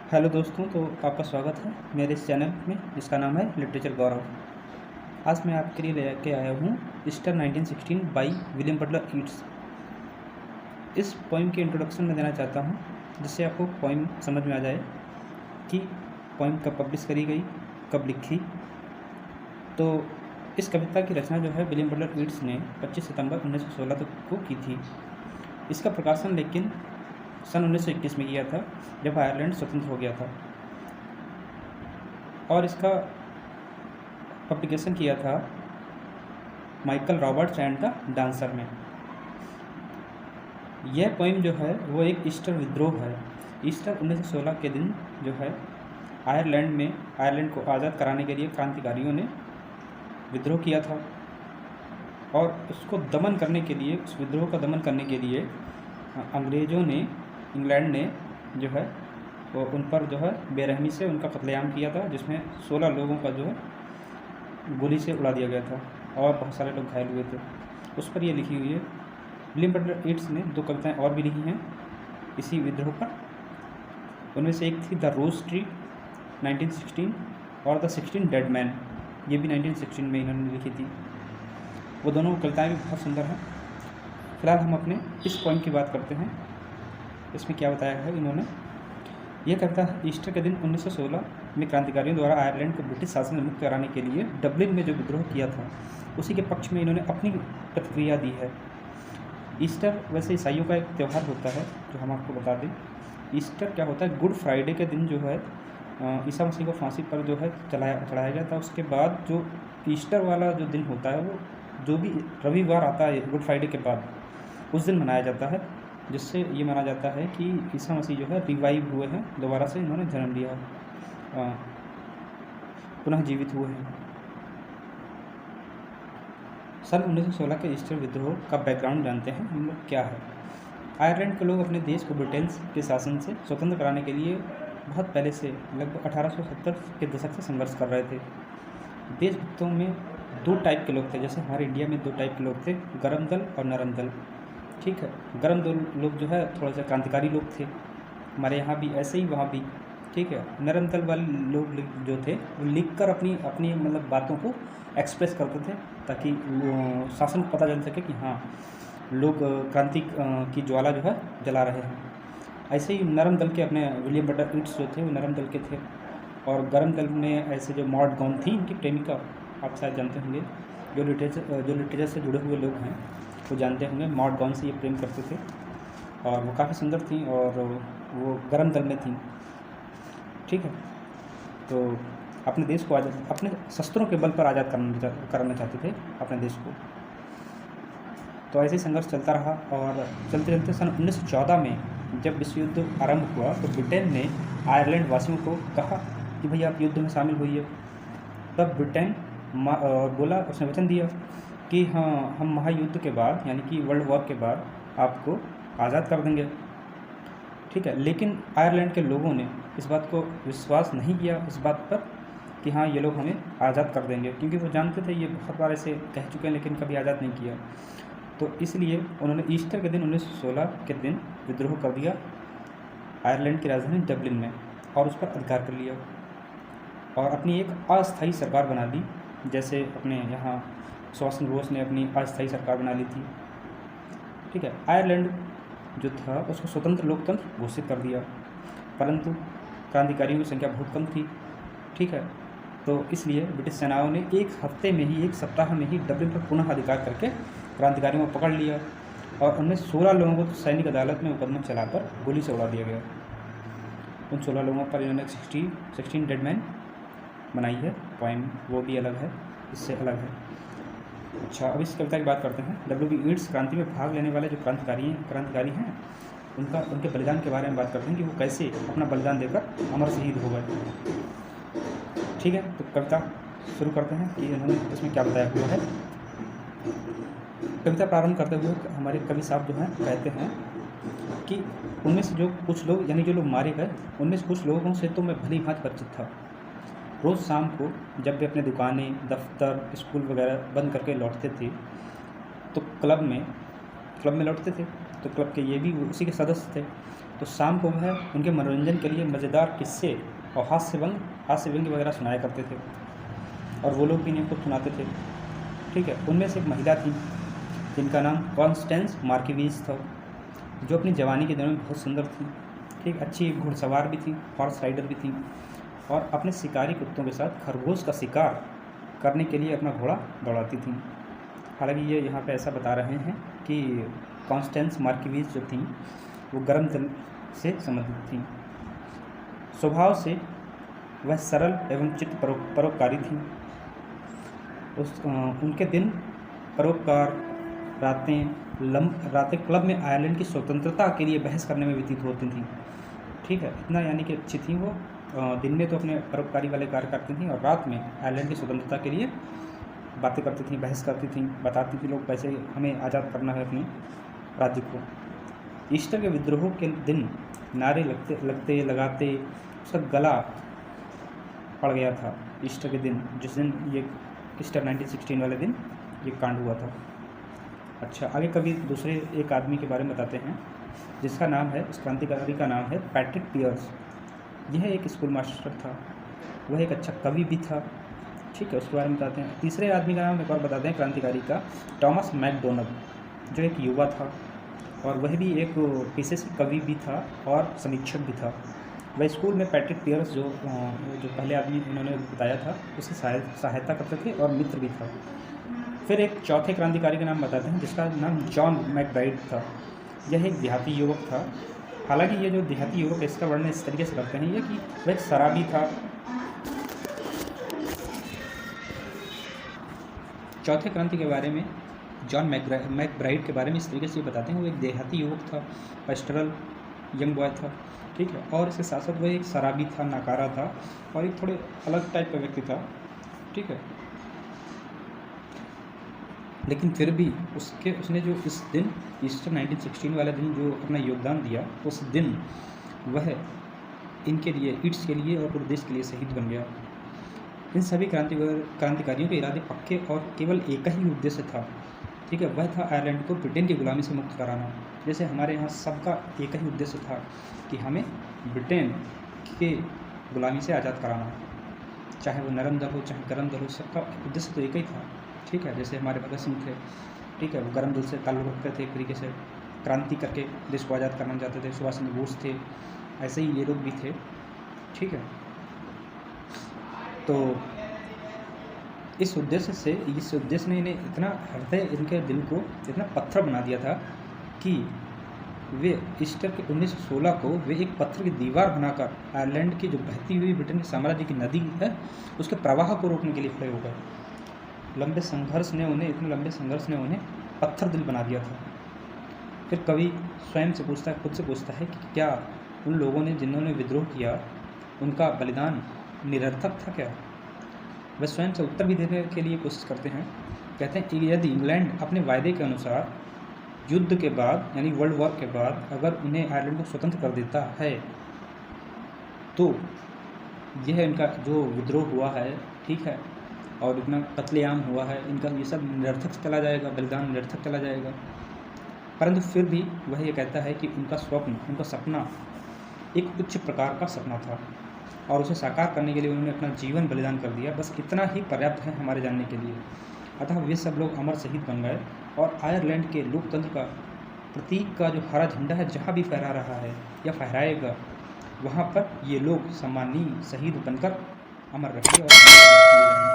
Hello दोस्तों, तो आपका स्वागत है मेरे इस चैनल में जिसका नाम है लिटरेचर गौरव। आज मैं आपके लिए लेके आया हूँ Easter 1916 by William Butler Yeats. इस पोइम के इंट्रोडक्शन में देना चाहता हूँ जिससे आपको पोइम समझ में आ जाए कि पोइम कब पब्लिश करी गई, कब लिखी। तो इस कविता की रचना जो है विलियम बटलर ईट्स ने 25 सितंबर 1916 को की थी। इसका प्रकाशन लेकिन सन 1921 में किया था, जब आयरलैंड स्वतंत्र हो गया था। और इसका पब्लिकेशन किया था Michael Roberts and the dancer में। यह पोइम जो है वो एक ईस्टर विद्रोह है। ईस्टर 1916 के दिन जो है आयरलैंड को आज़ाद कराने के लिए क्रांतिकारियों ने विद्रोह किया था, और उसको दमन करने के लिए, उस विद्रोह का दमन करने के लिए अंग्रेज़ों ने, इंग्लैंड ने जो है वो उन पर जो है बेरहमी से उनका कत्लेआम किया था, जिसमें 16 लोगों का जो है गोली से उड़ा दिया गया था और बहुत सारे लोग घायल हुए थे। उस पर ये लिखी हुई है। विलियम बटलर ईट्स ने 2 कविताएं और भी लिखी हैं इसी विद्रोह पर। उनमें से एक थी द रोज ट्री 1916 और द 16 डेड मैन, ये भी 1916 में इन्होंने लिखी थी। वो दोनों कविताएं भी बहुत सुंदर हैं। फिलहाल हम अपने इस पोइम की बात करते हैं। इसमें क्या बताया है इन्होंने। यह कविता ईस्टर के दिन 1916 में क्रांतिकारियों द्वारा आयरलैंड को ब्रिटिश शासन से मुक्त कराने के लिए डबलिन में जो विद्रोह किया था उसी के पक्ष में इन्होंने अपनी प्रतिक्रिया दी है। ईस्टर वैसे ईसाइयों का एक त्यौहार होता है, जो हम आपको बता दें। ईस्टर क्या होता है, गुड फ्राइडे के दिन जो है ईसा मसीह को फांसी पर जो है चढ़ाया गया था। उसके बाद जो ईस्टर वाला जो दिन होता है वो जो भी रविवार आता है गुड फ्राइडे के बाद, उस दिन मनाया जाता है, जिससे ये माना जाता है कि ईसा मसीह जो है रिवाइव हुए हैं, दोबारा से इन्होंने जन्म लिया, पुनः जीवित हुए हैं। सन 1916 के ईस्टर विद्रोह का बैकग्राउंड जानते हैं हम लोग क्या है। आयरलैंड के लोग अपने देश को ब्रिटेन के शासन से स्वतंत्र कराने के लिए बहुत पहले से, लगभग 1870 के दशक से संघर्ष कर रहे थे। देशभक्तों में 2 टाइप के लोग थे। जैसे हमारे इंडिया में 2 टाइप के लोग थे, गर्म दल और नरम दल। ठीक है, गर्म दल लोग जो है थोड़ा सा क्रांतिकारी लोग थे, हमारे यहाँ भी ऐसे ही, वहाँ भी। ठीक है, नरम दल वाले लोग जो थे वो लिख कर अपनी अपनी मतलब बातों को एक्सप्रेस करते थे, ताकि शासन को पता चल सके कि हाँ, लोग क्रांति की ज्वाला जो है जला रहे हैं। ऐसे ही नरम दल के अपने विलियम बटलर ईट्स जो थे वो नरम दल के थे। और गर्म दल में ऐसे जो मॉड गॉन थी, इनकी प्रेमिका, आप शायद जानते होंगे, जो लिटरेचर से जुड़े हुए लोग हैं वो जानते होंगे, मॉड गॉन से ये प्रेम करते थे और वो काफ़ी सुंदर थी और वो गर्म दल में थी। ठीक है, तो अपने देश को अपने शस्त्रों के बल पर आज़ाद कराना चाहते थे अपने देश को। तो ऐसे ही संघर्ष चलता रहा और चलते चलते सन 1914 में जब विश्व युद्ध आरंभ हुआ तो ब्रिटेन ने आयरलैंड वासियों को कहा कि भैया आप युद्ध में शामिल होइए। तब ब्रिटेन बोला, उसने वचन दिया कि हाँ, हम महायुद्ध के बाद, यानी कि वर्ल्ड वॉर के बाद आपको आज़ाद कर देंगे। ठीक है, लेकिन आयरलैंड के लोगों ने इस बात को विश्वास नहीं किया, इस बात पर कि हाँ ये लोग हमें आज़ाद कर देंगे, क्योंकि वो जानते थे ये बहुत बार ऐसे कह चुके हैं लेकिन कभी आज़ाद नहीं किया। तो इसलिए उन्होंने ईस्टर के दिन 1916 के दिन विद्रोह कर दिया आयरलैंड की राजधानी डबलिन में और उस पर अधिकार कर लिया और अपनी एक अस्थायी सरकार बना ली। जैसे अपने यहाँ सुभाष चंद्र बोस ने अपनी अस्थायी सरकार बना ली थी। ठीक है, आयरलैंड जो था उसको स्वतंत्र लोकतंत्र घोषित कर दिया, परंतु क्रांतिकारियों की संख्या बहुत कम थी। ठीक है, तो इसलिए ब्रिटिश सेनाओं ने एक सप्ताह में ही डबलिन पर पुनः अधिकार करके क्रांतिकारियों को पकड़ लिया और उनमें 16 लोगों को सैनिक अदालत में मुकदमा चलाकर गोली से उड़ा दिया गया। उन 16 लोगों पर इन्होंने 16 डेड मैन बनाई है पोइम, वो भी अलग है, इससे अलग है। अच्छा, अब इस कविता की बात करते हैं। डब्ल्यू.बी. ईट्स क्रांति में भाग लेने वाले जो क्रांतिकारी हैं उनके बलिदान के बारे में बात करते हैं कि वो कैसे अपना बलिदान देकर अमर शहीद हो गए। ठीक है, तो कविता शुरू करते हैं कि उन्होंने इसमें क्या बताया हुआ है। कविता प्रारंभ करते हुए हमारे कवि साहब जो हैं कहते हैं कि उनमें से जो कुछ लोग, यानी जो लोग मारे गए, उनमें से कुछ लोगों से तो मैं भली भांति परिचित था। रोज़ शाम को जब वे अपने दुकानें, दफ्तर, स्कूल वगैरह बंद करके लौटते थे तो क्लब में लौटते थे, तो क्लब के ये भी उसी के सदस्य थे। तो शाम को वह उनके मनोरंजन के लिए मज़ेदार किस्से और हास्य व्यंग्य वगैरह सुनाया करते थे, और वो लोग भी इन्हें खुद सुनाते थे। ठीक है, उनमें से एक महिला थी जिनका नाम कॉन्स्टेंस मार्किवीज था, जो अपनी जवानी के दिनों में बहुत सुंदर थी। ठीक, अच्छी घुड़सवार भी थी, हॉर्स राइडर भी थी, और अपने शिकारी कुत्तों के साथ खरगोश का शिकार करने के लिए अपना घोड़ा दौड़ाती थी। हालांकि ये यहाँ पे ऐसा बता रहे हैं कि कॉन्स्टेंस मार्किवीज जो थी वो गर्म जल से संबंधित थी। स्वभाव से वह सरल एवं चित्त परोपकारी थी। उनके दिन परोपकार, रातें क्लब में आयरलैंड की स्वतंत्रता के लिए बहस करने में व्यतीत होती थी। ठीक है, इतना यानी कि अच्छी थी वो। दिन में तो अपने परोपकारी वाले कार्य करती थी, और रात में आयरलैंड की स्वतंत्रता के लिए बातें करती थी, बहस करती थी, बताती थी लोग कैसे हमें आज़ाद करना है अपनी राज्य को। ईस्टर के विद्रोह के दिन नारे लगाते उसका गला पड़ गया था। ईस्टर के दिन, जिस दिन ये ईस्टर 1916 वाले दिन ये कांड हुआ था। अच्छा, आगे कभी दूसरे एक आदमी के बारे में बताते हैं जिसका नाम है, उस क्रांतिकारी का नाम है पैट्रिक पियर्स। यह एक स्कूल मास्टर था, वह एक अच्छा कवि भी था। ठीक है, उसके बारे में बताते हैं। तीसरे आदमी का नाम एक और बताते हैं क्रांतिकारी का, टॉमस मैकडोनल्ड, जो एक युवा था, और वह भी एक पेशे से कवि भी था और समीक्षक भी था। वह स्कूल में पैट्रिक पियर्स जो पहले आदमी इन्होंने बताया था उसकी सहायता करते थे और मित्र भी था। फिर एक चौथे क्रांतिकारी का नाम बताते हैं जिसका नाम जॉन मैकब्राइड था। यह एक देहाती युवक था। हालांकि ये जो देहाती युवक, इसका वर्णन इस तरीके से करते हैं ये कि वह एक शराबी था। चौथे क्रांति के बारे में, जॉन मैकब्राइड के बारे में इस तरीके से बताते हैं, वो एक देहाती युवक था, पेस्टरल यंग बॉय था। ठीक है, और इसके साथ साथ वह एक शराबी था, नाकारा था, और एक थोड़े अलग टाइप का व्यक्ति था। ठीक है, लेकिन फिर भी उसने जो इस दिन ईस्टर 1916 वाला दिन जो अपना योगदान दिया, उस दिन वह इनके लिए, ईट्स के लिए और पूरे देश के लिए शहीद बन गया। इन सभी क्रांतिकारियों के इरादे पक्के और केवल एक ही उद्देश्य था। ठीक है, वह था आयरलैंड को ब्रिटेन की गुलामी से मुक्त कराना। जैसे हमारे यहाँ सबका एक ही उद्देश्य था कि हमें ब्रिटेन के गुलामी से आज़ाद कराना, चाहे वो नरम दल हो चाहे गर्म दल हो, सबका उद्देश्य तो एक ही था। ठीक है, जैसे हमारे भगत सिंह थे, ठीक है, वो गर्म दल से ताल्लुक़ रखते थे, एक तरीके से क्रांति करके देश को आज़ाद करना चाहते थे। सुभाष चंद्र बोस थे, ऐसे ही ये लोग भी थे। ठीक है, तो इस उद्देश्य ने इन्हें इतना हृदय, इनके दिल को इतना पत्थर बना दिया था कि वे ईस्टर के 1916 को वे एक पत्थर की दीवार बनाकर आयरलैंड की जो बहती हुई ब्रिटेन के साम्राज्य की नदी है उसके प्रवाह को रोकने के लिए खड़े हो गए। इतने लंबे संघर्ष ने उन्हें पत्थर दिल बना दिया था। फिर कवि स्वयं से पूछता है, खुद से पूछता है कि क्या उन लोगों ने जिन्होंने विद्रोह किया उनका बलिदान निरर्थक था क्या? वह स्वयं से उत्तर भी देने के लिए कोशिश करते हैं। कहते हैं कि यदि इंग्लैंड अपने वायदे के अनुसार युद्ध के बाद यानी वर्ल्ड वॉर के बाद अगर उन्हें आयरलैंड को स्वतंत्र कर देता है तो यह इनका जो विद्रोह हुआ है, ठीक है, और इतना कत्लेआम हुआ है, इनका ये सब निरर्थक चला जाएगा, बलिदान निरर्थक चला जाएगा। परंतु फिर भी वह ये कहता है कि उनका सपना एक उच्च प्रकार का सपना था और उसे साकार करने के लिए उन्होंने अपना जीवन बलिदान कर दिया। बस इतना ही पर्याप्त है हमारे जानने के लिए। अतः वे सब लोग अमर शहीद बन गए और आयरलैंड के लोकतंत्र का प्रतीक का जो हरा झंडा है जहाँ भी फहरा रहा है या फहराएगा वहाँ पर ये लोग सम्मानीय शहीद बनकर अमर रहेंगे और